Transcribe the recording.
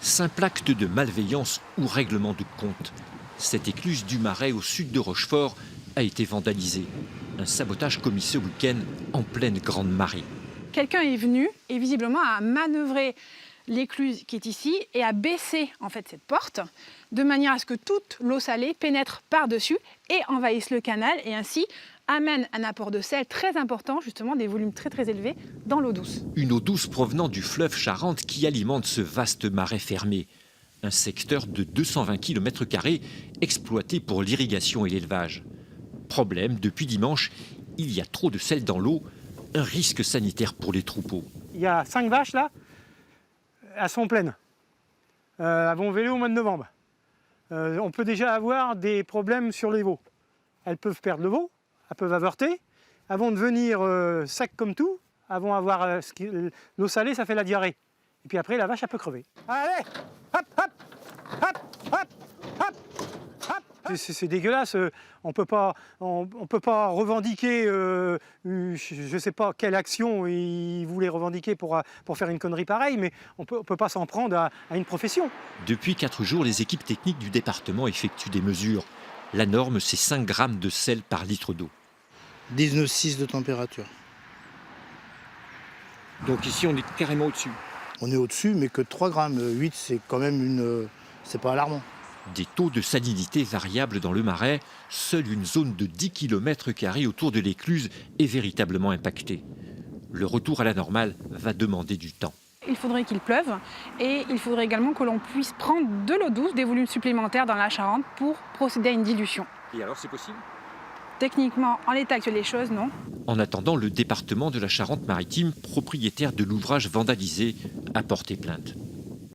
Simple acte de malveillance ou règlement de compte. Cette écluse du Marais au sud de Rochefort a été vandalisée. Un sabotage commis ce week-end en pleine grande marée. Quelqu'un est venu et visiblement a manœuvré l'écluse qui est ici et a baissé en fait cette porte de manière à ce que toute l'eau salée pénètre par-dessus et envahisse le canal et ainsi amène un apport de sel très important, justement des volumes très élevés dans l'eau douce. Une eau douce provenant du fleuve Charente qui alimente ce vaste marais fermé. Un secteur de 220 km² exploité pour l'irrigation et l'élevage. Problème, depuis dimanche, il y a trop de sel dans l'eau, un risque sanitaire pour les troupeaux. Il y a 5 vaches là, elles sont pleines. Elles vont véler au mois de novembre. On peut déjà avoir des problèmes sur les veaux. Elles peuvent perdre le veau, elles peuvent avorter, elles vont devenir secs comme tout, elles vont avoir l'eau salée, ça fait la diarrhée. Et puis après, la vache, elle peut crever. Allez, hop, hop, hop, hop, hop, hop. C'est dégueulasse, on peut pas revendiquer, je ne sais pas quelle action ils voulaient revendiquer pour faire une connerie pareille, mais on peut pas s'en prendre à une profession. Depuis 4 jours, les équipes techniques du département effectuent des mesures. La norme, c'est 5 grammes de sel par litre d'eau. 19,6 de température. Donc ici, on est carrément au-dessus. On est au-dessus, mais que 3 grammes. 8, c'est quand même c'est pas alarmant. Des taux de salinité variables dans le Marais, seule une zone de 10 km² autour de l'écluse est véritablement impactée. Le retour à la normale va demander du temps. Il faudrait qu'il pleuve et il faudrait également que l'on puisse prendre de l'eau douce, des volumes supplémentaires dans la Charente pour procéder à une dilution. Et alors, c'est possible ? Techniquement, en l'état actuel des choses, non. En attendant, le département de la Charente-Maritime, propriétaire de l'ouvrage vandalisé, a porté plainte.